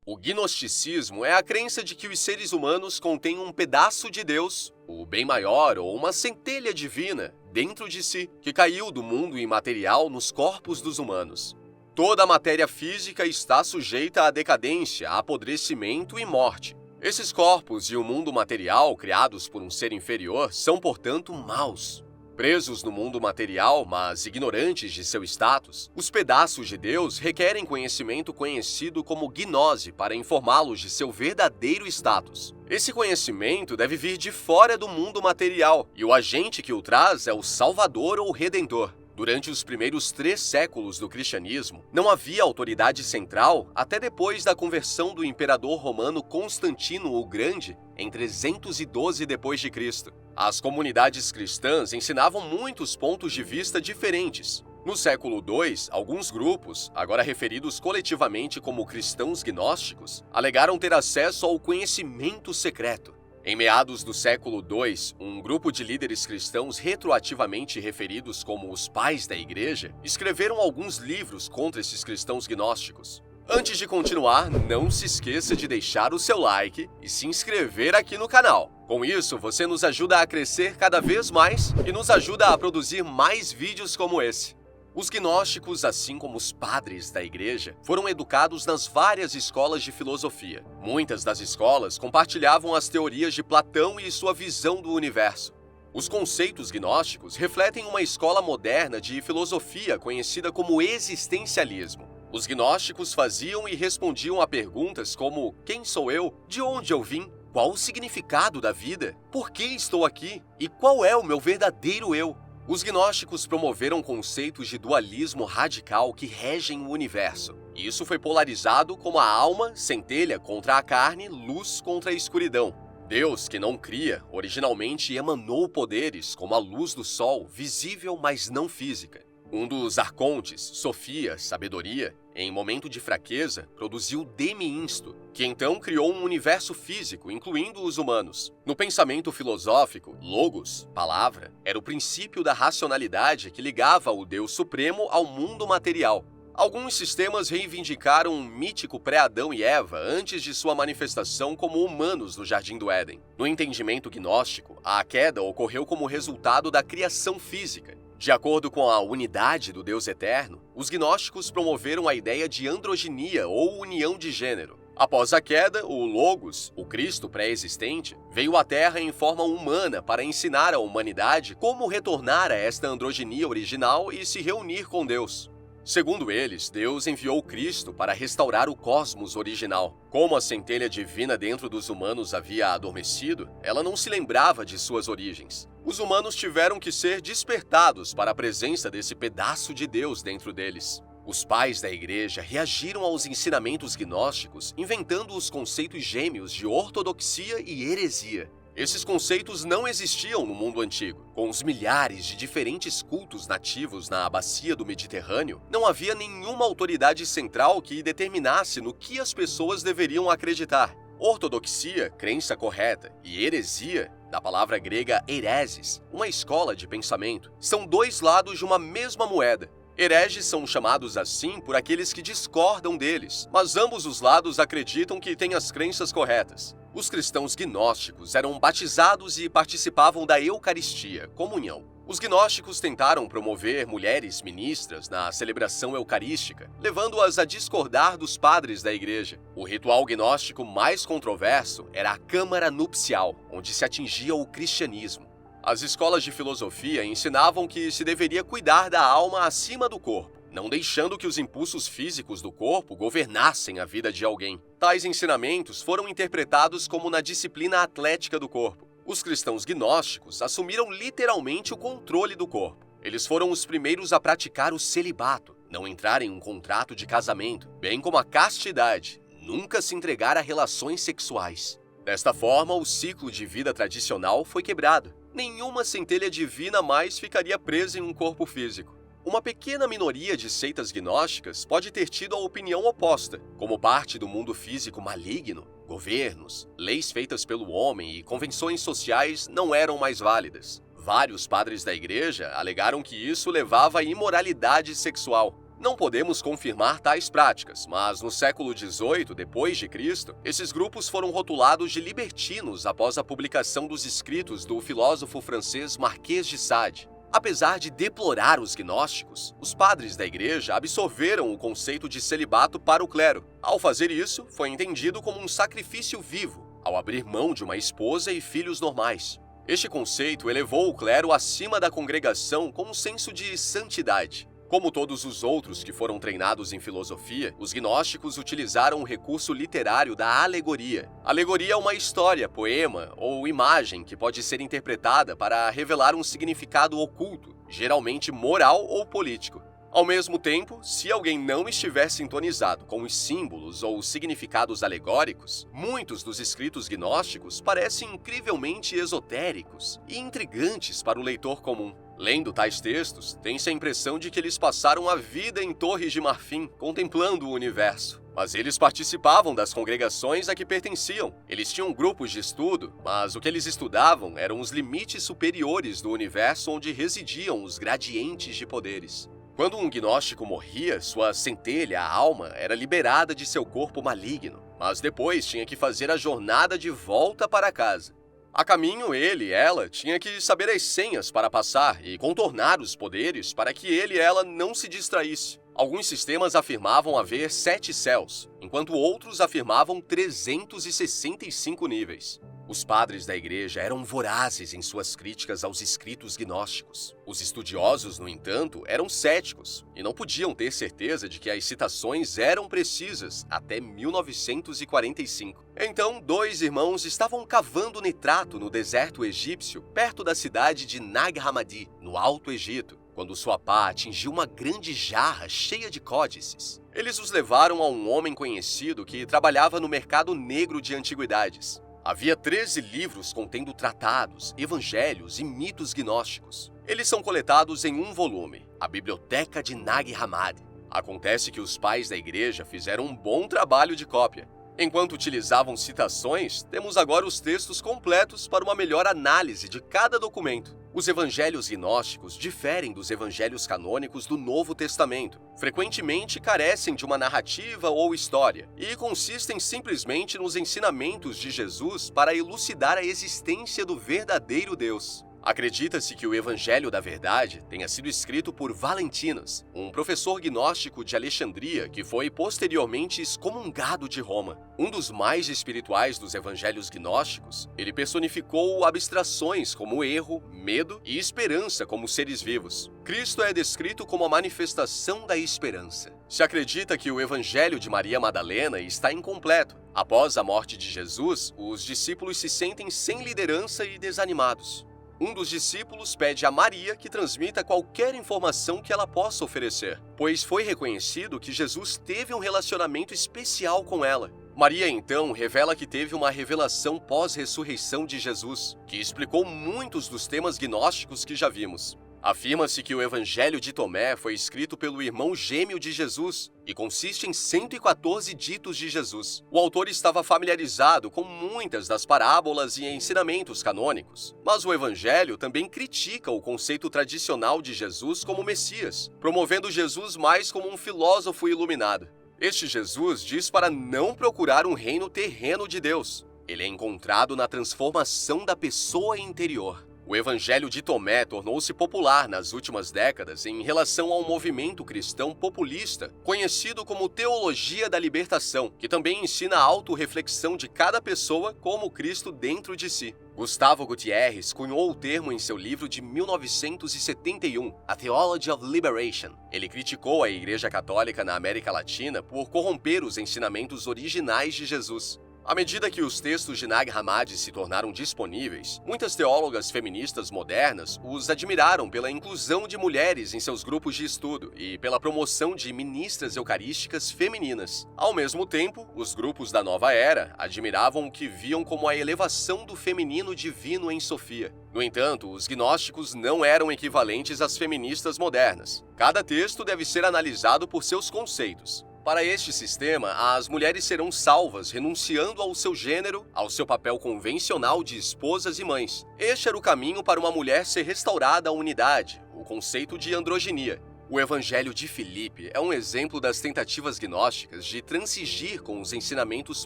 O gnosticismo é a crença de que os seres humanos contêm um pedaço de Deus, o bem maior ou uma centelha divina, dentro de si, que caiu do mundo imaterial nos corpos dos humanos. Toda a matéria física está sujeita à decadência, apodrecimento e morte. Esses corpos e o mundo material criados por um ser inferior são, portanto, maus. Presos no mundo material, mas ignorantes de seu status, os pedaços de Deus requerem conhecimento conhecido como gnose para informá-los de seu verdadeiro status. Esse conhecimento deve vir de fora do mundo material, e o agente que o traz é o Salvador ou Redentor. Durante os primeiros 3 séculos do cristianismo, não havia autoridade central até depois da conversão do imperador romano Constantino o Grande em 312 d.C. As comunidades cristãs ensinavam muitos pontos de vista diferentes. No século II, alguns grupos, agora referidos coletivamente como cristãos gnósticos, alegaram ter acesso ao conhecimento secreto. Em meados do século II, um grupo de líderes cristãos retroativamente referidos como os pais da igreja escreveram alguns livros contra esses cristãos gnósticos. Antes de continuar, não se esqueça de deixar o seu like e se inscrever aqui no canal. Com isso, você nos ajuda a crescer cada vez mais e nos ajuda a produzir mais vídeos como esse. Os gnósticos, assim como os padres da igreja, foram educados nas várias escolas de filosofia. Muitas das escolas compartilhavam as teorias de Platão e sua visão do universo. Os conceitos gnósticos refletem uma escola moderna de filosofia conhecida como existencialismo. Os gnósticos faziam e respondiam a perguntas como: quem sou eu? De onde eu vim? Qual o significado da vida? Por que estou aqui? E qual é o meu verdadeiro eu? Os gnósticos promoveram conceitos de dualismo radical que regem o universo. Isso foi polarizado como a alma, centelha contra a carne, luz contra a escuridão. Deus, que não cria, originalmente emanou poderes como a luz do sol, visível mas não física. Um dos arcontes, Sofia, sabedoria, em momento de fraqueza, produziu Demi-Insto, que então criou um universo físico, incluindo os humanos. No pensamento filosófico, Logos, palavra, era o princípio da racionalidade que ligava o Deus Supremo ao mundo material. Alguns sistemas reivindicaram um mítico pré-Adão e Eva antes de sua manifestação como humanos no Jardim do Éden. No entendimento gnóstico, a queda ocorreu como resultado da criação física. De acordo com a unidade do Deus eterno, os gnósticos promoveram a ideia de androginia ou união de gênero. Após a queda, o Logos, o Cristo pré-existente, veio à Terra em forma humana para ensinar à humanidade como retornar a esta androginia original e se reunir com Deus. Segundo eles, Deus enviou Cristo para restaurar o cosmos original. Como a centelha divina dentro dos humanos havia adormecido, ela não se lembrava de suas origens. Os humanos tiveram que ser despertados para a presença desse pedaço de Deus dentro deles. Os pais da igreja reagiram aos ensinamentos gnósticos, inventando os conceitos gêmeos de ortodoxia e heresia. Esses conceitos não existiam no mundo antigo. Com os milhares de diferentes cultos nativos na bacia do Mediterrâneo, não havia nenhuma autoridade central que determinasse no que as pessoas deveriam acreditar. Ortodoxia, crença correta, e heresia, da palavra grega hereses, uma escola de pensamento, são 2 lados de uma mesma moeda. Hereges são chamados assim por aqueles que discordam deles, mas ambos os lados acreditam que têm as crenças corretas. Os cristãos gnósticos eram batizados e participavam da Eucaristia, comunhão. Os gnósticos tentaram promover mulheres ministras na celebração eucarística, levando-as a discordar dos padres da igreja. O ritual gnóstico mais controverso era a câmara nupcial, onde se atingia o cristianismo. As escolas de filosofia ensinavam que se deveria cuidar da alma acima do corpo, não deixando que os impulsos físicos do corpo governassem a vida de alguém. Tais ensinamentos foram interpretados como na disciplina atlética do corpo. Os cristãos gnósticos assumiram literalmente o controle do corpo. Eles foram os primeiros a praticar o celibato, não entrar em um contrato de casamento, bem como a castidade, nunca se entregar a relações sexuais. Desta forma, o ciclo de vida tradicional foi quebrado. Nenhuma centelha divina mais ficaria presa em um corpo físico. Uma pequena minoria de seitas gnósticas pode ter tido a opinião oposta. Como parte do mundo físico maligno, governos, leis feitas pelo homem e convenções sociais não eram mais válidas. Vários padres da igreja alegaram que isso levava à imoralidade sexual. Não podemos confirmar tais práticas, mas no século XVIII, depois de Cristo, esses grupos foram rotulados de libertinos após a publicação dos escritos do filósofo francês Marquês de Sade. Apesar de deplorar os gnósticos, os padres da igreja absorveram o conceito de celibato para o clero. Ao fazer isso, foi entendido como um sacrifício vivo, ao abrir mão de uma esposa e filhos normais. Este conceito elevou o clero acima da congregação com um senso de santidade. Como todos os outros que foram treinados em filosofia, os gnósticos utilizaram o recurso literário da alegoria. Alegoria é uma história, poema ou imagem que pode ser interpretada para revelar um significado oculto, geralmente moral ou político. Ao mesmo tempo, se alguém não estiver sintonizado com os símbolos ou os significados alegóricos, muitos dos escritos gnósticos parecem incrivelmente esotéricos e intrigantes para o leitor comum. Lendo tais textos, tem-se a impressão de que eles passaram a vida em torres de marfim, contemplando o universo. Mas eles participavam das congregações a que pertenciam. Eles tinham grupos de estudo, mas o que eles estudavam eram os limites superiores do universo onde residiam os gradientes de poderes. Quando um gnóstico morria, sua centelha, a alma, era liberada de seu corpo maligno, mas depois tinha que fazer a jornada de volta para casa. A caminho, ela tinha que saber as senhas para passar e contornar os poderes para que ela não se distraísse. Alguns sistemas afirmavam haver 7 céus, enquanto outros afirmavam 365 níveis. Os padres da igreja eram vorazes em suas críticas aos escritos gnósticos. Os estudiosos, no entanto, eram céticos e não podiam ter certeza de que as citações eram precisas até 1945. Então, 2 irmãos estavam cavando nitrato no deserto egípcio, perto da cidade de Nag Hammadi, no Alto Egito, quando sua pá atingiu uma grande jarra cheia de códices. Eles os levaram a um homem conhecido que trabalhava no mercado negro de antiguidades. Havia 13 livros contendo tratados, evangelhos e mitos gnósticos. Eles são coletados em um volume, a Biblioteca de Nag Hammadi. Acontece que os pais da igreja fizeram um bom trabalho de cópia. Enquanto utilizavam citações, temos agora os textos completos para uma melhor análise de cada documento. Os evangelhos gnósticos diferem dos evangelhos canônicos do Novo Testamento. Frequentemente carecem de uma narrativa ou história e consistem simplesmente nos ensinamentos de Jesus para elucidar a existência do verdadeiro Deus. Acredita-se que o Evangelho da Verdade tenha sido escrito por Valentinos, um professor gnóstico de Alexandria que foi posteriormente excomungado de Roma. Um dos mais espirituais dos evangelhos gnósticos, ele personificou abstrações como erro, medo e esperança como seres vivos. Cristo é descrito como a manifestação da esperança. Se acredita que o Evangelho de Maria Madalena está incompleto. Após a morte de Jesus, os discípulos se sentem sem liderança e desanimados. Um dos discípulos pede a Maria que transmita qualquer informação que ela possa oferecer, pois foi reconhecido que Jesus teve um relacionamento especial com ela. Maria, então, revela que teve uma revelação pós-ressurreição de Jesus, que explicou muitos dos temas gnósticos que já vimos. Afirma-se que o Evangelho de Tomé foi escrito pelo irmão gêmeo de Jesus e consiste em 114 ditos de Jesus. O autor estava familiarizado com muitas das parábolas e ensinamentos canônicos, mas o Evangelho também critica o conceito tradicional de Jesus como Messias, promovendo Jesus mais como um filósofo iluminado. Este Jesus diz para não procurar um reino terreno de Deus. Ele é encontrado na transformação da pessoa interior. O Evangelho de Tomé tornou-se popular nas últimas décadas em relação a um movimento cristão populista conhecido como Teologia da Libertação, que também ensina a autorreflexão de cada pessoa como Cristo dentro de si. Gustavo Gutierrez cunhou o termo em seu livro de 1971, A Theology of Liberation. Ele criticou a Igreja Católica na América Latina por corromper os ensinamentos originais de Jesus. À medida que os textos de Nag Hammadi se tornaram disponíveis, muitas teólogas feministas modernas os admiraram pela inclusão de mulheres em seus grupos de estudo e pela promoção de ministras eucarísticas femininas. Ao mesmo tempo, os grupos da nova era admiravam o que viam como a elevação do feminino divino em Sofia. No entanto, os gnósticos não eram equivalentes às feministas modernas. Cada texto deve ser analisado por seus conceitos. Para este sistema, as mulheres serão salvas renunciando ao seu gênero, ao seu papel convencional de esposas e mães. Este era o caminho para uma mulher ser restaurada à unidade, o conceito de androginia. O Evangelho de Filipe é um exemplo das tentativas gnósticas de transigir com os ensinamentos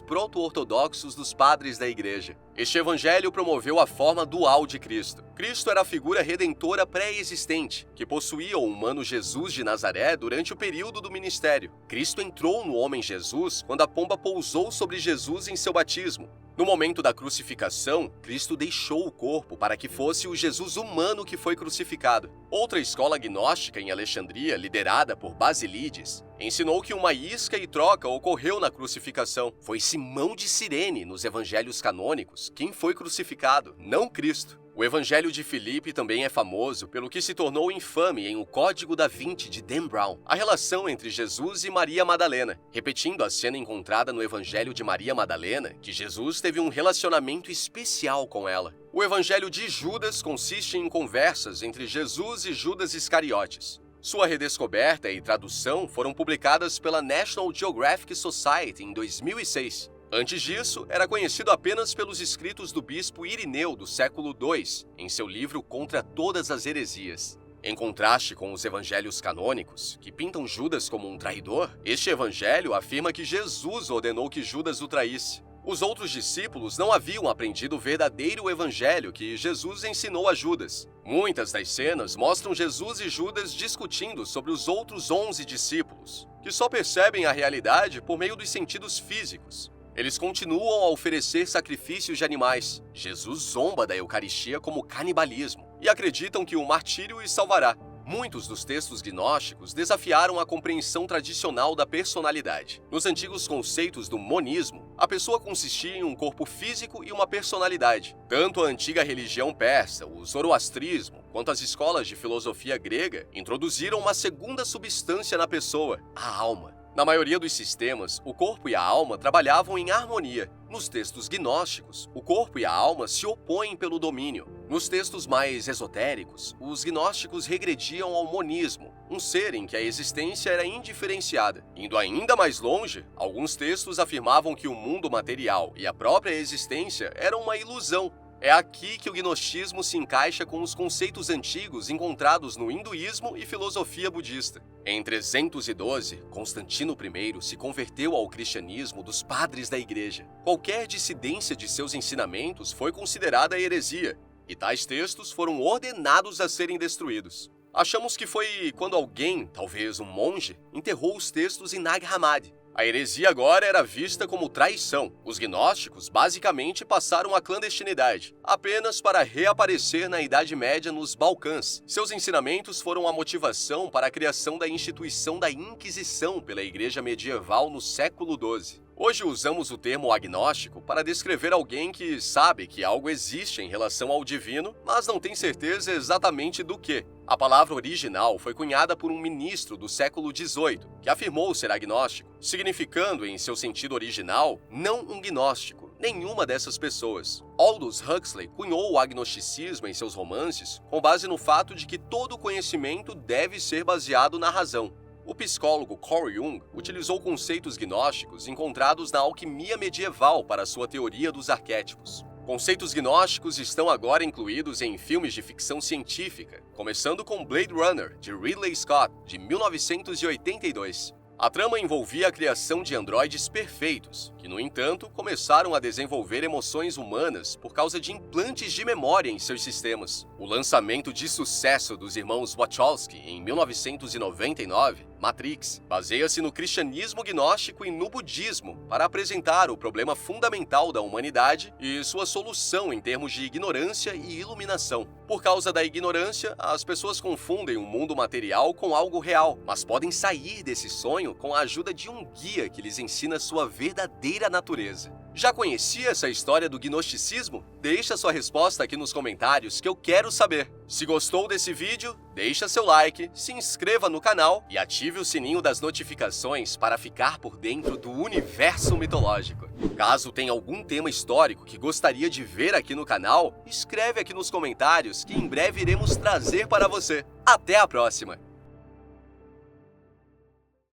proto-ortodoxos dos padres da Igreja. Este evangelho promoveu a forma dual de Cristo. Cristo era a figura redentora pré-existente, que possuía o humano Jesus de Nazaré durante o período do ministério. Cristo entrou no homem Jesus quando a pomba pousou sobre Jesus em seu batismo. No momento da crucificação, Cristo deixou o corpo para que fosse o Jesus humano que foi crucificado. Outra escola gnóstica em Alexandria, liderada por Basílides, ensinou que uma isca e troca ocorreu na crucificação. Foi Simão de Cirene, nos evangelhos canônicos, quem foi crucificado, não Cristo. O Evangelho de Filipe também é famoso pelo que se tornou infame em O Código da Vinci de Dan Brown, a relação entre Jesus e Maria Madalena, repetindo a cena encontrada no Evangelho de Maria Madalena, que Jesus teve um relacionamento especial com ela. O Evangelho de Judas consiste em conversas entre Jesus e Judas Iscariotes. Sua redescoberta e tradução foram publicadas pela National Geographic Society em 2006. Antes disso, era conhecido apenas pelos escritos do bispo Irineu do século II, em seu livro Contra Todas as Heresias. Em contraste com os evangelhos canônicos, que pintam Judas como um traidor, este evangelho afirma que Jesus ordenou que Judas o traísse. Os outros discípulos não haviam aprendido o verdadeiro evangelho que Jesus ensinou a Judas. Muitas das cenas mostram Jesus e Judas discutindo sobre os outros 11 discípulos, que só percebem a realidade por meio dos sentidos físicos. Eles continuam a oferecer sacrifícios de animais. Jesus zomba da Eucaristia como canibalismo e acreditam que o martírio os salvará. Muitos dos textos gnósticos desafiaram a compreensão tradicional da personalidade. Nos antigos conceitos do monismo, a pessoa consistia em um corpo físico e uma personalidade. Tanto a antiga religião persa, o zoroastrismo, quanto as escolas de filosofia grega introduziram uma segunda substância na pessoa, a alma. Na maioria dos sistemas, o corpo e a alma trabalhavam em harmonia. Nos textos gnósticos, o corpo e a alma se opõem pelo domínio. Nos textos mais esotéricos, os gnósticos regrediam ao monismo, um ser em que a existência era indiferenciada. Indo ainda mais longe, alguns textos afirmavam que o mundo material e a própria existência eram uma ilusão. É aqui que o gnosticismo se encaixa com os conceitos antigos encontrados no hinduísmo e filosofia budista. Em 312, Constantino I se converteu ao cristianismo dos padres da Igreja. Qualquer dissidência de seus ensinamentos foi considerada heresia, e tais textos foram ordenados a serem destruídos. Achamos que foi quando alguém, talvez um monge, enterrou os textos em Nag Hammadi. A heresia agora era vista como traição. Os gnósticos basicamente passaram à clandestinidade, apenas para reaparecer na Idade Média nos Balcãs. Seus ensinamentos foram a motivação para a criação da instituição da Inquisição pela Igreja medieval no século XII. Hoje usamos o termo agnóstico para descrever alguém que sabe que algo existe em relação ao divino, mas não tem certeza exatamente do que. A palavra original foi cunhada por um ministro do século XVIII, que afirmou ser agnóstico, significando, em seu sentido original, não um gnóstico, nenhuma dessas pessoas. Aldous Huxley cunhou o agnosticismo em seus romances com base no fato de que todo conhecimento deve ser baseado na razão. O psicólogo Carl Jung utilizou conceitos gnósticos encontrados na alquimia medieval para sua teoria dos arquétipos. Conceitos gnósticos estão agora incluídos em filmes de ficção científica, começando com Blade Runner, de Ridley Scott, de 1982. A trama envolvia a criação de androides perfeitos, que, no entanto, começaram a desenvolver emoções humanas por causa de implantes de memória em seus sistemas. O lançamento de sucesso dos irmãos Wachowski em 1999, Matrix, baseia-se no cristianismo gnóstico e no budismo para apresentar o problema fundamental da humanidade e sua solução em termos de ignorância e iluminação. Por causa da ignorância, as pessoas confundem o mundo material com algo real, mas podem sair desse sonho com a ajuda de um guia que lhes ensina sua verdadeira natureza. Já conhecia essa história do gnosticismo? Deixa sua resposta aqui nos comentários que eu quero saber. Se gostou desse vídeo, deixa seu like, se inscreva no canal e ative o sininho das notificações para ficar por dentro do universo mitológico. Caso tenha algum tema histórico que gostaria de ver aqui no canal, escreve aqui nos comentários que em breve iremos trazer para você. Até a próxima!